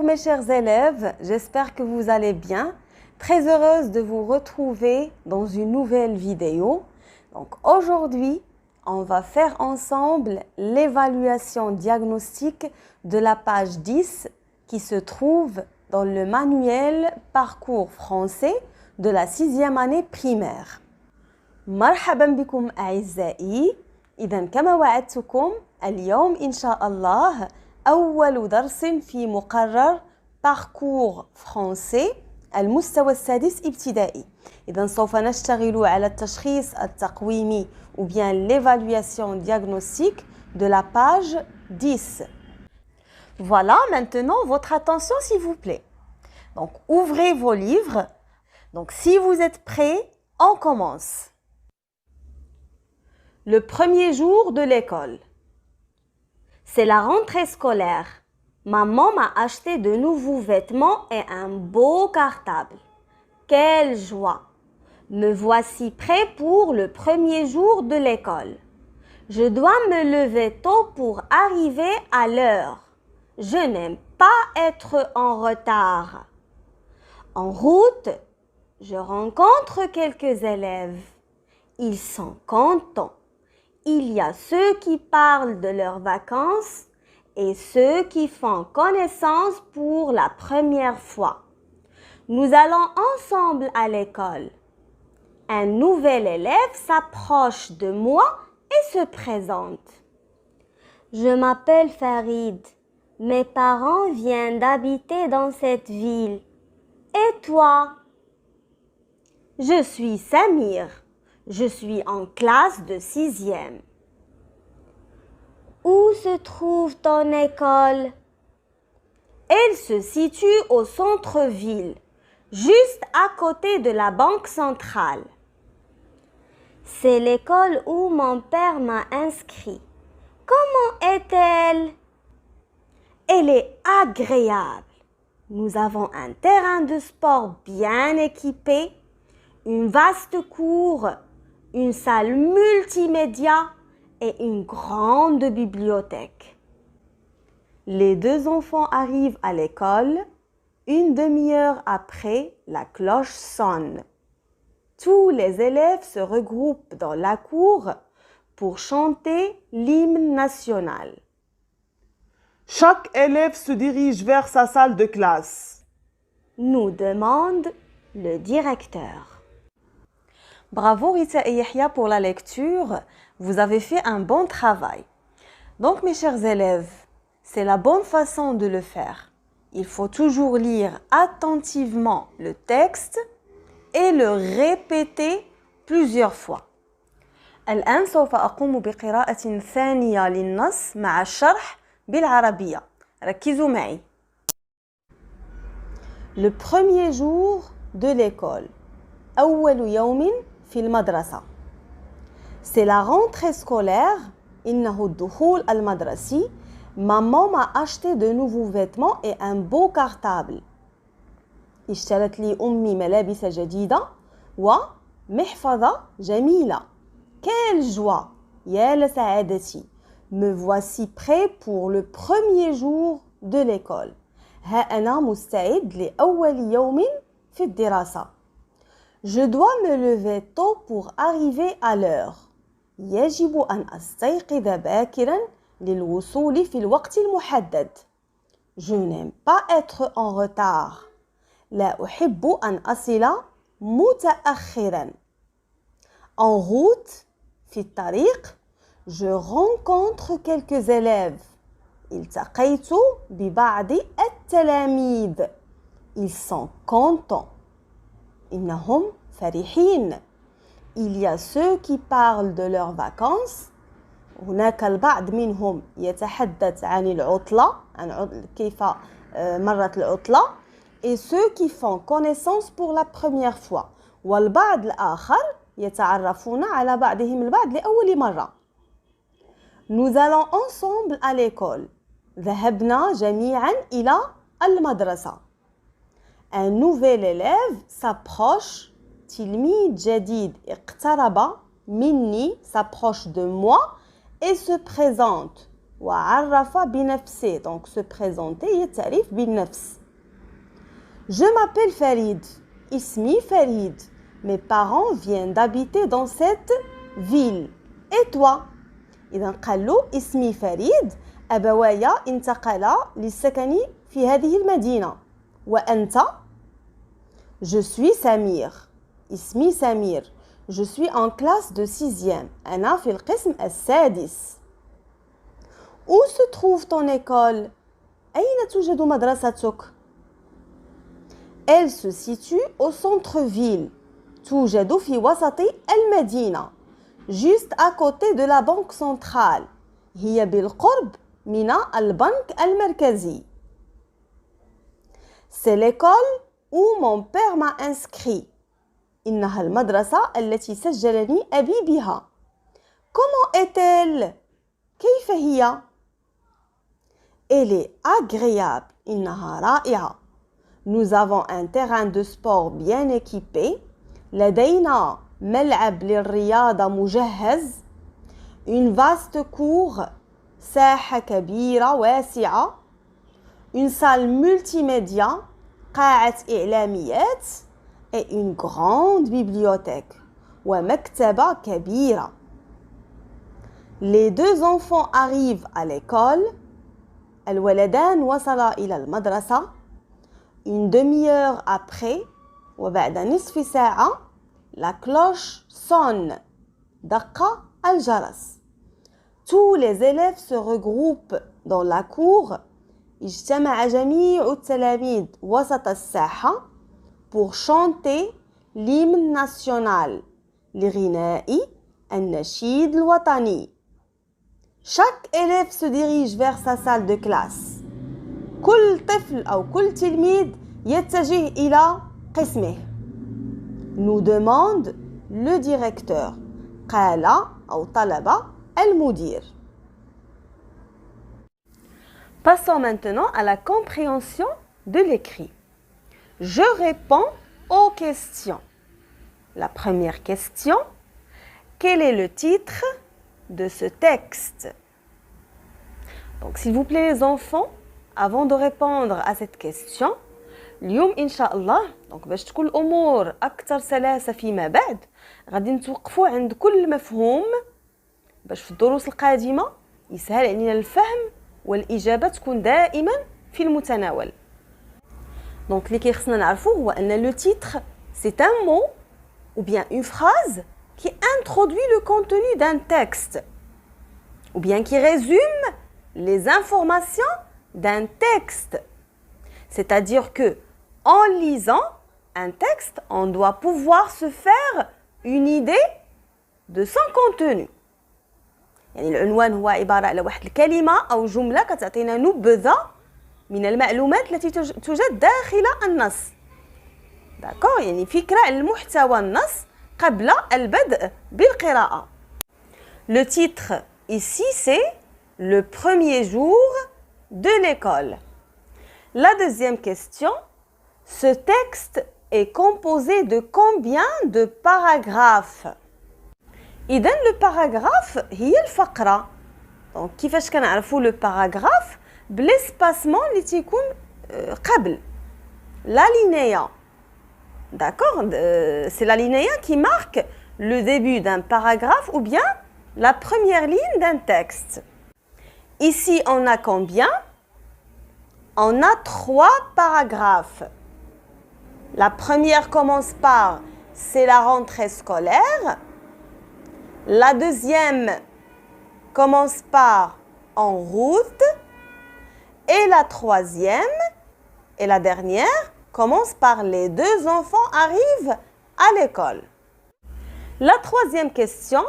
mes chers élèves, j'espère que vous allez bien. Très heureuse de vous retrouver dans une nouvelle vidéo. Donc aujourd'hui, on va faire ensemble l'évaluation diagnostique de la page 10 qui se trouve dans le manuel parcours français de la 6e année primaire. مرحبا بكم أعزائي. إذا كما وعدتكم اليوم إن شاء الله أول درس في مقرر parcours français المستوى السادس ابتدائي. إذا سوف نشتغل على التشخيص التقويمي ou bien l'évaluation diagnostique de la page 10. Voilà, maintenant votre attention s'il vous plaît. Donc ouvrez vos livres. Donc si vous êtes prêts, on commence. Le premier jour de l'école. C'est la rentrée scolaire. Maman m'a acheté de nouveaux vêtements et un beau cartable. Quelle joie! Me voici prêt pour le premier jour de l'école. Je dois me lever tôt pour arriver à l'heure. Je n'aime pas être en retard. En route, je rencontre quelques élèves. Ils sont contents. Il y a ceux qui parlent de leurs vacances et ceux qui font connaissance pour la première fois. Nous allons ensemble à l'école. Un nouvel élève s'approche de moi et se présente. Je m'appelle Farid. Mes parents viennent d'habiter dans cette ville. Et toi? Je suis Samir. Je suis en classe de 6e. Où se trouve ton école? Elle se situe au centre-ville, juste à côté de la banque centrale. C'est l'école où mon père m'a inscrit. Comment est-elle? Elle est agréable. Nous avons un terrain de sport bien équipé, une vaste cour, une salle multimédia et une grande bibliothèque. Les deux enfants arrivent à l'école. Une demi-heure après, la cloche sonne. Tous les élèves se regroupent dans la cour pour chanter l'hymne national. Chaque élève se dirige vers sa salle de classe. Nous demande le directeur. Bravo Rita et Yahya pour la lecture. Vous avez fait un bon travail. Donc mes chers élèves, c'est la bonne façon de le faire. Il faut toujours lire attentivement le texte et le répéter plusieurs fois. الآن سوف أقوم بقراءة ثانية للنص مع الشرح بالعربية. ركزوا معي. Le premier jour de l'école. أول يوم في المدرسة. C'est la rentrée scolaire. إنه الدخول المدرسي. Maman m'a acheté de nouveaux vêtements et un beau cartable. اشترت لي أمي ملابس جديدة ومحفظة جميلة. Quelle joie! يا لسعادتي. Me voici prêt pour le premier jour de l'école. ها أنا مستعد لأول يوم في الدراسة. Je dois me lever tôt pour arriver à l'heure. يجب أن أستيقظ باكرا للوصول في الوقت المحدد. Je n'aime pas être en retard. لا أحب أن أصل متأخرا. En route, في الطريق, je rencontre quelques élèves. التقيت ببعض التلاميذ. Ils sont contents. إنهم فرحين. Il y a ceux qui parlent de leurs vacances. هناك البعض منهم يتحدث عن العطلة، عن كيف مرت العطلة. Et ceux qui font connaissance pour la première fois. والبعض الآخر يتعرفون على بعضهم البعض لأول مرة. Nous allons ensemble à l'école. ذهبنا جميعا إلى المدرسة. Un nouvel élève s'approche. تلميذ جديد اقترب مني s'approche de moi et se présente. وعرف بنفسه. Donc se présenter يتعرف بالنفس. Je m'appelle Farid. Ismi Farid. Mes parents viennent d'habiter dans cette ville. Et toi? إذا قالوا اسمي فريد أبوايا انتقلا للسكن في هذه المدينة. وأنت؟ Je suis Samir. اسمي سمير. Je suis en classe de 6e. أنا في القسم السادس. Où se trouve ton école? أين توجد مدرستك؟ Elle se situe au centre-ville. توجد في وسط المدينة. Juste à côté de la banque centrale. هي بالقرب من البنك المركزي. C'est l'école où mon père m'a inscrit. إنها المدرسة التي سجلني أبي بها. Comment est-elle? كيف هي؟ Elle est agréable. إنها رائعة. Nous avons un terrain de sport bien équipé. لدينا ملعب للرياضة مجهز. Une vaste cour. ساحة كبيرة واسعة. Une salle multimédia. قاعة إعلاميات. Et une grande bibliothèque. ومكتبة كبيرة. Les deux enfants arrivent à l'école. الولدان وصلا إلى المدرسة. Une demi-heure après. وبعد نصف ساعة. La cloche sonne. دق الجرس. Tous les élèves se regroupent dans la cour. اجتمع جميع التلاميذ وسط الساحة pour chanter l'hymne national. لغناء النشيد الوطني. Chaque élève se dirige vers sa salle de classe. كل طفل أو كل تلميذ يتجه إلى قسمه. Nous demande le directeur. قال أو طلب المدير. Passons maintenant à la compréhension de l'écrit. Je réponds aux questions. La première question, quel est le titre de ce texte? Donc, s'il vous plaît les enfants, avant de répondre à cette question, اليوم إن شاء الله دونك باش تكون الأمور أكثر سلاسة فيما بعد غادي نتوقفوا عند كل مفهوم باش في الدروس القادمة يسهل علينا الفهم والإجابة تكون دائما في المتناول. دونك اللي كيخصنا نعرفو هو أن لو تيتر c'est un mot ou bien une phrase qui introduit le contenu d'un texte ou bien qui résume les informations d'un texte. C'est-à-dire que en lisant un texte, on doit pouvoir se faire une idée de son contenu. يعني العنوان هو عبارة على واحد الكلمة أو جملة كتعطينا نبذة من المعلومات التي توجد داخل النص. داكور يعني فكرة على المحتوى النص قبل البدء بالقراءة. Le titre ici c'est le premier jour de l'école. La deuxième question, ce texte est composé de combien de paragraphes? إذن le paragraphe هي الفقرة. Donc كيفاش كنعرفوا le paragraphe بالespacement اللي تيكون قبل l'alinéa. D'accord? C'est l'alinéa qui marque le début d'un paragraphe ou bien la première ligne d'un texte. Ici, on a combien? On a 3 paragraphes. La première commence par « c'est la rentrée scolaire ». La deuxième commence par « en route ». Et la troisième et la dernière commence par « les deux enfants arrivent à l'école ». La troisième question,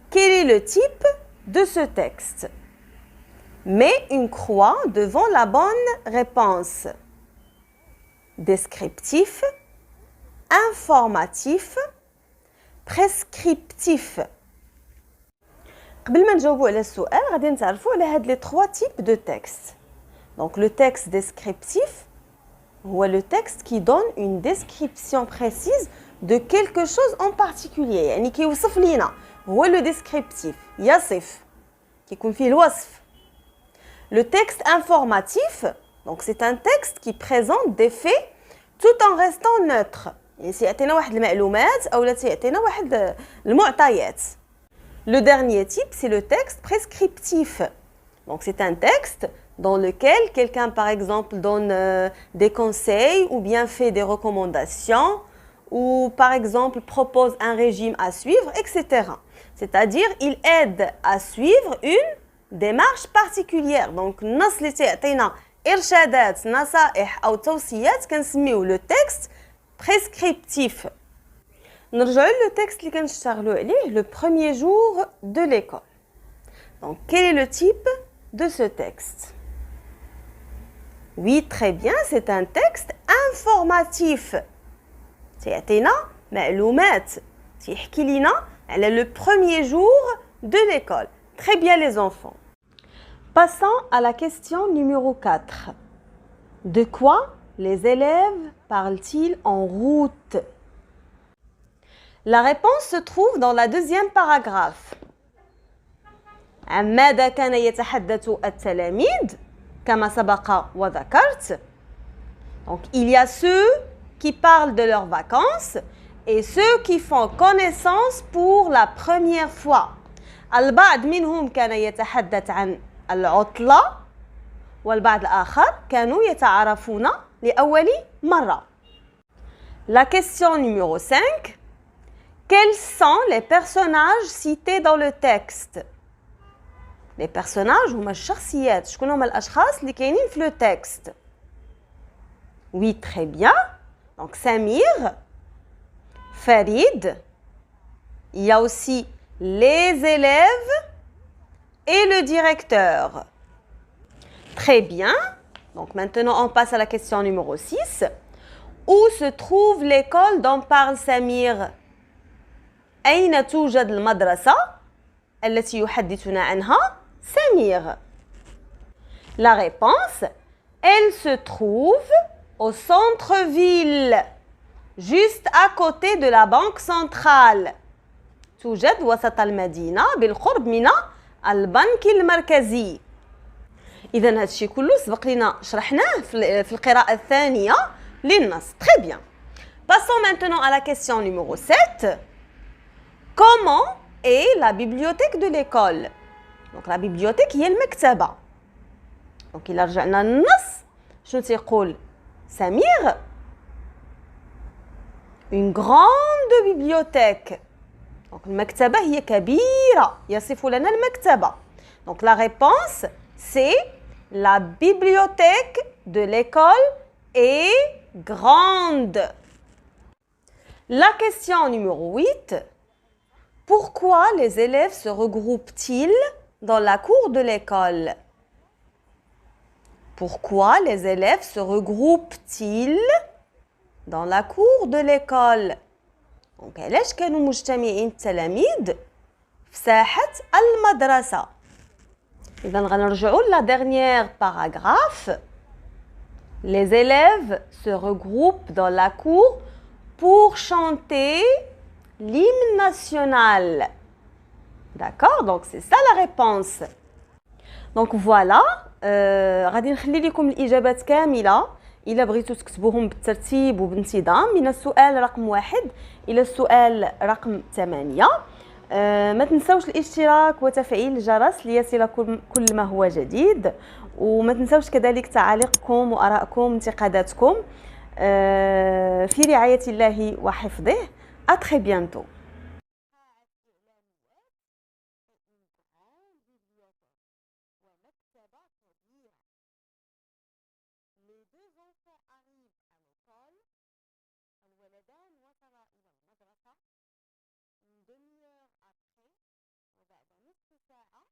quel est le type de ce texte? Mets une croix devant la bonne réponse. Descriptif, informatif, prescriptif. قبل ما نجاوبوا على السؤال غادي نتعرفوا على هاد لي 3 types de texte. Donc le texte descriptif هو le texte qui donne une description précise de quelque chose en particulier. يعني كيوصف لينا هو le descriptif يصف كيكون فيه الوصف. Le texte informatif, donc c'est un texte qui présente des faits tout en restant neutre. يعني سيعطينا واحد المعلومات أو لا سيعطينا واحد المعطيات. Le dernier type, c'est le texte prescriptif. Donc, c'est un texte dans lequel quelqu'un, par exemple, donne des conseils ou bien fait des recommandations ou, par exemple, propose un régime à suivre, etc. C'est-à-dire, il aide à suivre une démarche particulière. Donc, النص اللي تعطينا إرشادات نصائح أو توصيات كنسميو le texte prescriptif. نرجعوا le texte اللي كنشتغلوا عليه le premier jour de l'école. Donc, quel est le type de ce texte? Oui, très bien, c'est un texte informatif. سيعطينا معلومات سيحكي لنا على le premier jour de l'école. Très bien les enfants. Passons à la question numéro 4. De quoi les élèves parlent-ils en route? La réponse se trouve dans la deuxième paragraphe. عن ماذا كان يتحدث التلاميذ كما سبق وذكرت. Donc il y a ceux qui parlent de leurs vacances et ceux qui font connaissance pour la première fois. البعض منهم كان يتحدث عن العطلة والبعض الآخر كانوا يتعرفون لأول مرة. La question numéro 5. Quels sont les personnages cités dans le texte? Les personnages هما الشخصيات. شكون هما الأشخاص اللي كاينين في le texte? Oui, très bien. Donc Samir, Farid. Il y a aussi les élèves et le directeur. Très bien. Donc maintenant, on passe à la question numéro 6. Où se trouve l'école dont parle Samir? أين توجد المدرسة التي يحدثنا عنها Samir? La réponse, elle se trouve au centre-ville, juste à côté de la banque centrale. توجد وسط المدينة بالقرب من البنك المركزي. إذا هذا الشيء كله سبق لنا شرحناه في القراءة الثانية للنص. Très bien. Passons maintenant à la question numéro 7. Comment est la bibliothèque de l'école? Donc la bibliothèque هي المكتبة. Donc إلا رجعنا للنص شنو تيقول سمير؟ Une grande bibliothèque. Donc المكتبة هي كبيرة يصف لنا المكتبة. Donc la réponse c'est la bibliothèque de l'école est grande. La question numéro 8. Pourquoi les élèves se regroupent-ils dans la cour de l'école? Pourquoi les élèves se regroupent-ils dans la cour de l'école? Donc, علاش كانوا مجتمعين التلاميذ في ساحة المدرسة؟ إذا غنرجعوا la dernière paragraphe. Les élèves se regroupent dans la cour pour chanter l'hymne national. D'accord? Donc c'est ça la réponse. Donc voilà, غادي نخلي لكم الإجابات كاملة إلا بغيتوا تكتبوهم بالترتيب وبانتظام من السؤال رقم 1 إلى السؤال رقم 8. ما تنسوش الاشتراك وتفعيل الجرس ليصلكم كل ما هو جديد، وما تنسوش كذلك تعاليقكم وآرائكم وانتقاداتكم. في رعاية الله وحفظه. À très bientôt. Les deux enfants arrivent à l'école. الولدان وصلا إلى المدرسة. Une demi-heure après وبعد نصف ساعة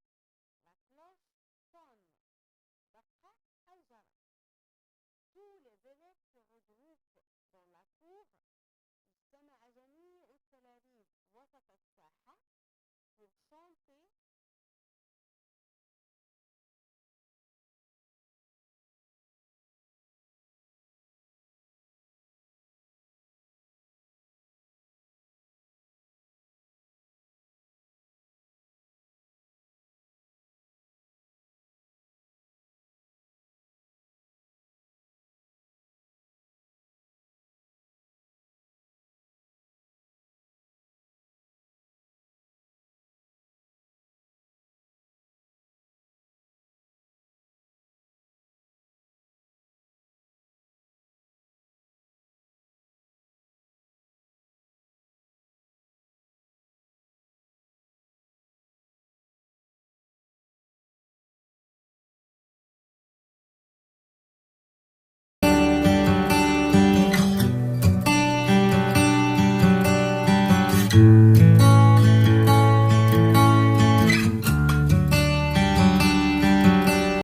la cloche sonne. دق الجرس. Tous les élèves se regroupent dans la cour. اجتمع جميع التلاميذ وسط الساحة pour chanter